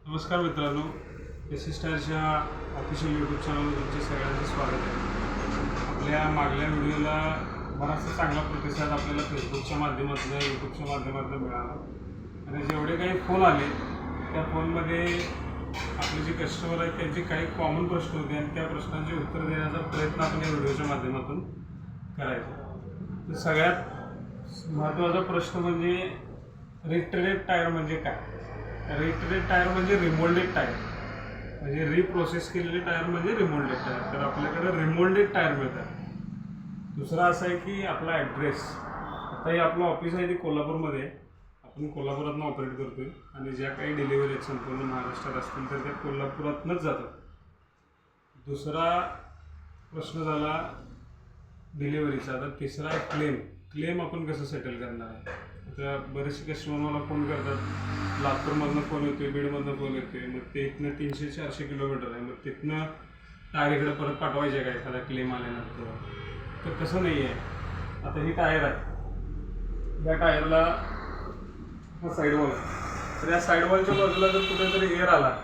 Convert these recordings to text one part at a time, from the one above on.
नमस्कार मित्रांनो, एसिस्टारच्या official YouTube चॅनलवर तुमचे सगळ्यांचे स्वागत आहे. आपल्या मागल्या व्हिडिओला बराचसा चांगला प्रतिसाद आपल्याला फेसबुकच्या माध्यमातून यूट्यूबच्या माध्यमातून मिळाला आणि जेवढे काही फोन आले त्या फोनमध्ये आपले जे कस्टमर आहेत त्यांचे काही कॉमन प्रश्न होते आणि त्या प्रश्नांची उत्तर देण्याचा प्रयत्न आपण या व्हिडिओच्या माध्यमातून करायचा. तर सगळ्यात महत्त्वाचा प्रश्न म्हणजे रिट्रेटेड टायर म्हणजे काय. रिट्रेटेड टायर म्हणजे रिमोल्डेड टायर, म्हणजे रिप्रोसेस केलेले टायर म्हणजे रिमोल्डेड टायर. तर आपल्याकडे रिमोल्डेड टायर मिळतात. दुसरा असा आहे की आपला ॲड्रेस. आता हे आपलं ऑफिस आहे ते कोल्हापूरमध्ये आहे. आपण कोल्हापुरातून ऑपरेट करतो आहे आणि ज्या काही डिलिव्हरी आहेत संपूर्ण महाराष्ट्रात असतील तर त्या कोल्हापुरातूनच जातात. दुसरा प्रश्न झाला डिलिव्हरीचा. तर तिसरा आहे क्लेम आपण कसं सेटल करणार आहे. आता बरेचसे कस्टमर मला फोन करतात, लातूरमधनं फोन येतो आहे, बीडमधनं फोन येतो आहे, मग ते इथनं 300-400 किलोमीटर आहे, मग तिथनं टायर इकडे परत पाठवायचे का एखादा क्लेम आल्यानंतर. तर तसं नाही आहे. आता ही टायर आहे, या टायरला हा साईडवॉल आहे. तर या साईडवॉलच्या बाजूला जर कुठेतरी एअर आला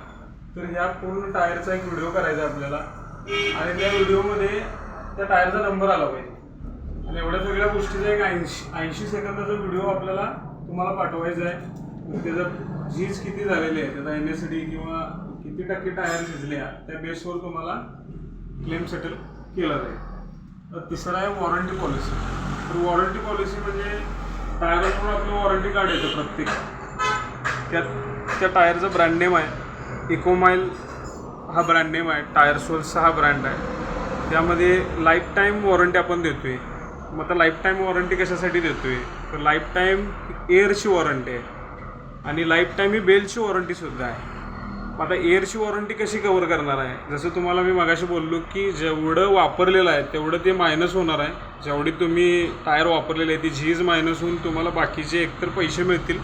तर ह्या पूर्ण टायरचा एक व्हिडिओ करायचा आपल्याला आणि त्या व्हिडिओमध्ये त्या टायरचा नंबर आला पाहिजे आणि एवढ्या सगळ्या गोष्टीचा एक 80 सेकंदाचा व्हिडिओ आपल्याला तुम्हाला पाठवायचा आहे. त्याचं झीज किती झालेली आहे, त्याचा NSD किंवा किती टक्के टायर झिजल्या त्या बेसवर तुम्हाला क्लेम सेटल केला जाईल. तर तिसरा आहे वॉरंटी पॉलिसी. तर वॉरंटी पॉलिसी म्हणजे टायरवर आपलं वॉरंटी कार्ड येतं प्रत्येक. त्या टायरचं ब्रँड नेम आहे इकोमाइल, हा ब्रँड नेम आहे. टायर सोल्सचा हा ब्रँड आहे. त्यामध्ये लाईफ टाईम वॉरंटी आपण देतो आहे. मग आता लाईफ टाईम वॉरंटी कशासाठी देतो आहे, तर लाईफ टाईम एअरची वॉरंटी आहे आणि लाईफ टाईम ही बेलची वॉरंटीसुद्धा आहे. मग आता एअरची वॉरंटी कशी कव्हर करणार आहे. जसं तुम्हाला मी मगाशी बोललो की जेवढं वापरलेलं आहे तेवढं ते मायनस होणार आहे. जेवढी तुम्ही टायर वापरलेली आहे ती झीज मायनस होऊन तुम्हाला बाकीचे एकतर पैसे मिळतील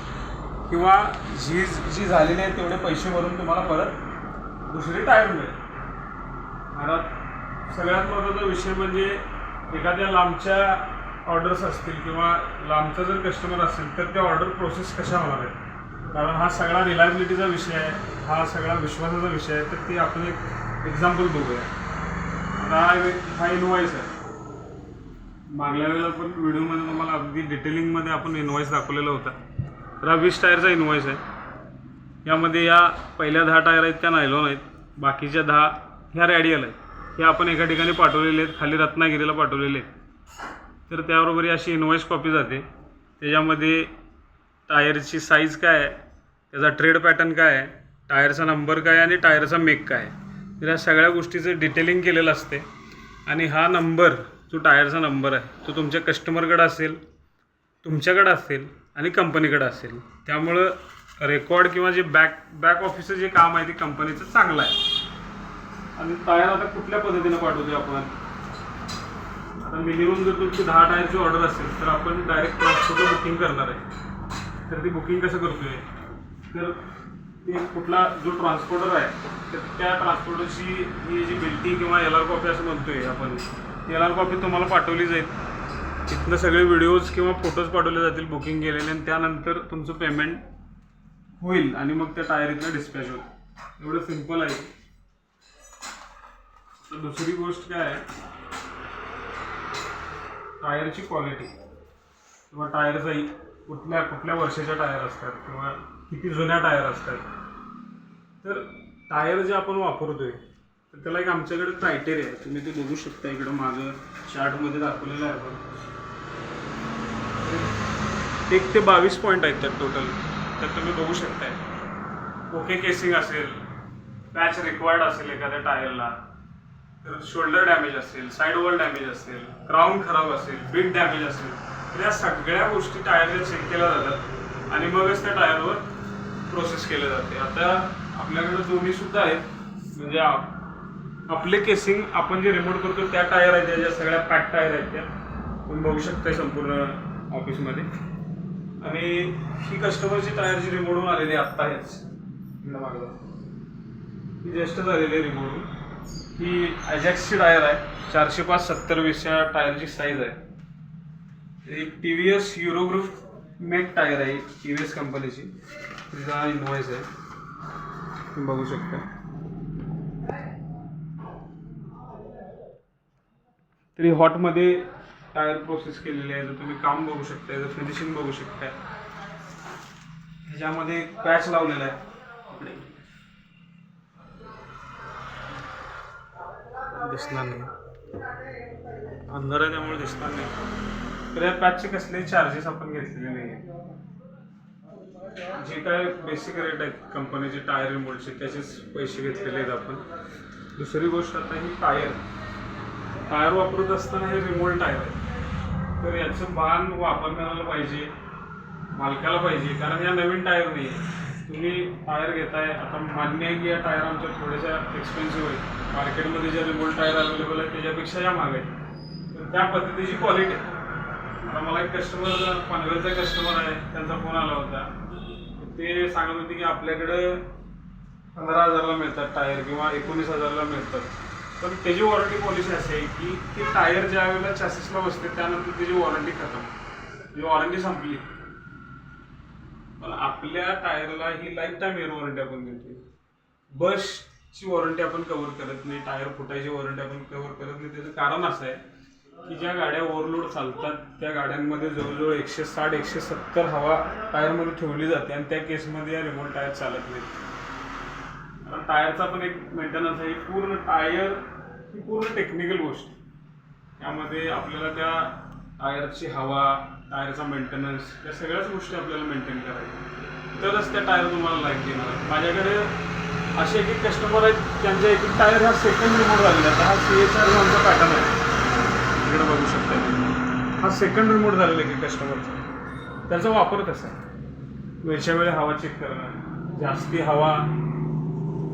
किंवा झीज जी झालेली आहे तेवढे पैसे भरून तुम्हाला परत दुसरी टायर मिळेल. आता सगळ्यात महत्त्वाचा विषय म्हणजे एखाद्या लांबच्या ऑर्डर्स असतील किंवा लांबचा जर कस्टमर असेल तर त्या ऑर्डर प्रोसेस कशा होणार आहेत. कारण हा सगळा रिलायबिलिटीचा विषय आहे, हा सगळा विश्वासाचा विषय आहे. तर ते आपण एक एक्झाम्पल बघूया. आता हा इनवॉइस आहे. मागल्या वेळेला पण व्हिडिओमध्ये तुम्हाला अगदी डिटेलिंगमध्ये आपण इनवॉइस दाखवलेला होता. तर हा 20 टायरचा इनवॉइस आहे. यामध्ये या पहिल्या 10 टायर आहेत त्या नायलॉन आहेत, बाकीच्या 10 ह्या रॅडियल आहेत. हे आपण एका ठिकाणी पाठवलेले आहेत, खाली रत्नागिरीला पाठवलेले आहेत. तर त्याबरोबर अशी इनवॉइस कॉपी जाते. त्याच्यामध्ये टायरची साईज काय आहे, त्याचा ट्रेड पॅटर्न काय आहे, टायरचा नंबर काय आणि टायरचा मेक काय आहे. तर या सगळ्या गोष्टीचं डिटेलिंग केलेलं असते. आणि हा नंबर जो टायरचा नंबर आहे तो तुमच्या कस्टमरकडे असेल, तुमच्याकडे असेल आणि कंपनीकडे असेल. त्यामुळं रेकॉर्ड किंवा जे बॅक ऑफिसचं जे काम आहे ते कंपनीचं चांगलं आहे. आणि टायर आता कुठल्या पद्धतीनं पाठवतो आपण. आता मिनिमम जर तुमची 10 टायरची ऑर्डर असेल तर आपण डायरेक्ट ट्रान्सपोर्ट बुकिंग करणार आहे. तर ती बुकिंग कसं करतो आहे, तर ते कुठला जो ट्रान्सपोर्टर आहे तर त्या ट्रान्सपोर्टरची ही जी बिल्टी किंवा LR कॉपी असं म्हणतो आहे आपण, LR कॉपी तुम्हाला पाठवली जाईल. तिथनं सगळे व्हिडिओज किंवा फोटोज पाठवले जातील बुकिंग केलेले आणि त्यानंतर तुमचं पेमेंट होईल आणि मग त्या टायर इथनं डिस्पॅच होईल. एवढं सिम्पल आहे. तर दुसरी गोष्ट काय आहे, टायरची क्वालिटी किंवा टायरचा कुठल्या वर्षाच्या टायर असतात किंवा किती जुन्या टायर असतात. तर टायर जे आपण वापरतोय तर त्याला एक आमच्याकडे क्रायटेरिया आहे. तुम्ही ते बघू शकता इकडं मागं चार्टमध्ये दाखवलेलं आहे. आपण 1 ते 22 पॉईंट आहेत त्यात टोटल. तर तुम्ही बघू शकताय. ओके केसिंग असेल, पॅच रिक्वायर्ड असेल एखाद्या टायरला, तर शोल्डर डॅमेज असेल, साईड वॉल डॅमेज असेल, क्राऊन खराब असेल, बीट डॅमेज असेल, तर या सगळ्या गोष्टी टायरला चेक केल्या जातात आणि मगच त्या टायरवर प्रोसेस केले जाते. आता आपल्याकडे दोन्हीसुद्धा आहेत. म्हणजे आपले केसिंग आपण जे रिमोट करतो त्या टायर आहेत, ज्या सगळ्या पॅक टायर आहेत त्या तुम्ही बघू शकता संपूर्ण ऑफिसमध्ये. आणि ही कस्टमरची टायर जी रिमोटहून आलेली आहे आत्ता हेच मागं ही ज्येष्ठ झालेली आहे रिमोटहून. ही अजॅक्सची टायर आहे. 405/70 या टायरची साईज आहे. एक TVS युरोग्रुप मेक टायर आहे, TVS कंपनीची. तिचा इनवॉइस आहे. तुम्ही बघू शकता. तरी हॉटमध्ये टायर प्रोसेस केलेली आहे. जर तुम्ही काम बघू शकता, जर फिनिशिंग बघू शकता. ह्याच्यामध्ये पॅच लावलेला आहे. दिसणार नाही, अंधार आहे त्यामुळे दिसणार नाही. तर या पॅचचे कसलेही चार्जेस आपण घेतलेले नाही आहे. जे काय बेसिक रेट आहेत कंपनीचे टायर रिमोल्डचे त्याचेच पैसे घेतलेले आहेत आपण. दुसरी गोष्ट, आता ही टायर वापरत असताना हे रिमोल्ड टायर आहे, तर याचं भान वापरण्याला पाहिजे, मालकाला पाहिजे. कारण या नवीन टायर नाही आहे. तुम्ही टायर घेताय, आता मान्य आहे की या टायर आमच्या थोड्याशा एक्सपेन्सिव्ह आहेत. मार्केटमध्ये ज्या रिमोल्ड टायर अवेलेबल आहेत त्याच्यापेक्षा या महाग आहेत. तर त्या पद्धतीची क्वालिटी आहे. आता मला एक कस्टमर, पनवेलचा कस्टमर आहे, त्यांचा फोन आला होता. ते सांगत होते की आपल्याकडं 15,000ला मिळतात टायर किंवा 19,000ला मिळतात. पण त्याची वॉरंटी पॉलिसी अशी आहे की ते टायर ज्या वेळेला चॅसिसला बसते त्यानंतर त्याची वॉरंटी खतम, म्हणजे वॉरंटी संपली. पण आपल्या टायरला ही लाईफ टाईम एअर वॉरंटी आपण देतो. बसची वॉरंटी आपण कव्हर करत नाही, टायर फुटायची वॉरंटी आपण कव्हर करत नाही. त्याचं कारण असं आहे की ज्या गाड्या ओव्हरलोड चालतात त्या गाड्यांमध्ये जवळजवळ 160-170 हवा टायरमध्ये ठेवली जाते आणि त्या केसमध्ये या रिमोट टायर चालत नाही. कारण टायरचा पण एक मेंटेनन्स आहे. पूर्ण टायर ही पूर्ण टेक्निकल गोष्ट. त्यामध्ये आपल्याला त्या टायरची हवा, टायरचा मेंटेनन्स, या सगळ्याच गोष्टी आपल्याला मेंटेन करायच्या, तरच त्या टायर तुम्हाला लाईफ देणार आहे. माझ्याकडे असे एक कस्टमर आहेत त्यांच्या एक टायर हा सेकंड रिमोट झालेला आहे. हा CHR नावाचा पॅटर्न आहे, इकडे बघू शकता. हा सेकंड रिमोट झालेला आहे की कस्टमरचा. त्याचा वापर कसा आहे, वेळच्या वेळी हवा चेक करणं, जास्ती हवा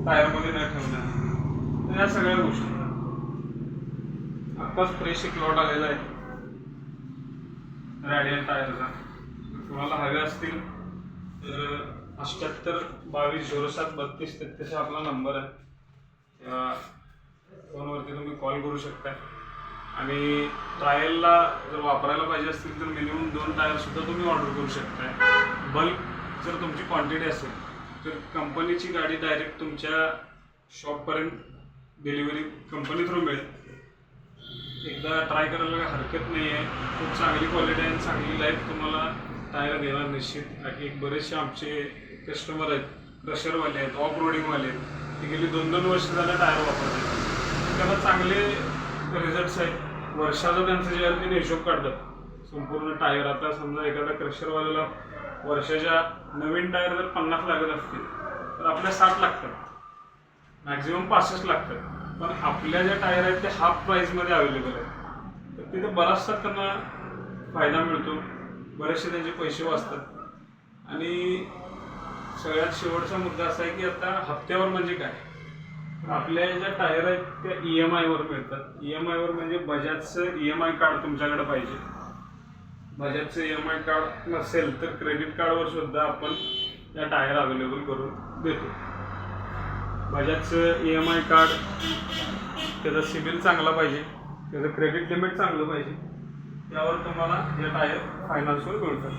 टायरमध्ये न ठेवणं, तर या सगळ्या गोष्टी. आत्ताच फ्रेश एक लॉट आलेला आहे रॅडियन टायरचा. तुम्हाला हवे असतील तर 78-22-07-32-33 आपला नंबर आहे. त्या फोनवरती तुम्ही कॉल करू शकता. आणि ट्रायलला जर वापरायला पाहिजे असतील तर मिनिमम 2 टायरसुद्धा तुम्ही ऑर्डर करू शकता. बल्क जर तुमची क्वांटिटी असेल तर कंपनीची गाडी डायरेक्ट तुमच्या शॉपपर्यंत डिलिव्हरी कंपनी थ्रू मिळेल. एकदा ट्राय करायला काही हरकत नाही आहे. खूप चांगली क्वालिटी आहे, चांगली लाईफ तुम्हाला टायर देणार निश्चित. एक बरेचसे आमचे कस्टमर आहेत, क्रशरवाले आहेत, ऑफ रोडिंगवाले आहेत, ते गेली 2-2 वर्ष झालं टायर वापरतात. त्यांना चांगले रिझल्ट्स आहेत. वर्षाचा त्यांचं जे आहे ते हिशोब काढतात संपूर्ण टायर. आता समजा एखाद्या क्रशरवाल्याला वर्षाच्या नवीन टायर जर 50 लागत असतील तर आपल्या 60 लागतात, मॅक्झिमम 65 लागतात. पण आपल्या ज्या टायर आहेत ते हाफ प्राईसमध्ये अवेलेबल आहेत. तर तिथे बराचसा त्यांना फायदा मिळतो, बरेचसे त्यांचे पैसे वाचतात. आणि सगळ्यात शेवटचा मुद्दा असा आहे की आता हप्त्यावर म्हणजे काय, आपल्या ज्या टायर आहेत त्या EMI वर मिळतात. EMI वर म्हणजे बजाजचं EMI कार्ड तुमच्याकडे पाहिजे. बजाजचं EMI कार्ड नसेल तर क्रेडिट कार्डवर सुद्धा आपण या टायर अवेलेबल करून देतो. बजाजचं EMI कार्ड, त्याचा सिबिल चांगला पाहिजे, त्याचं क्रेडिट लिमिट चांगलं पाहिजे, त्यावर तुम्हाला या टायर फायनान्सवर मिळतात.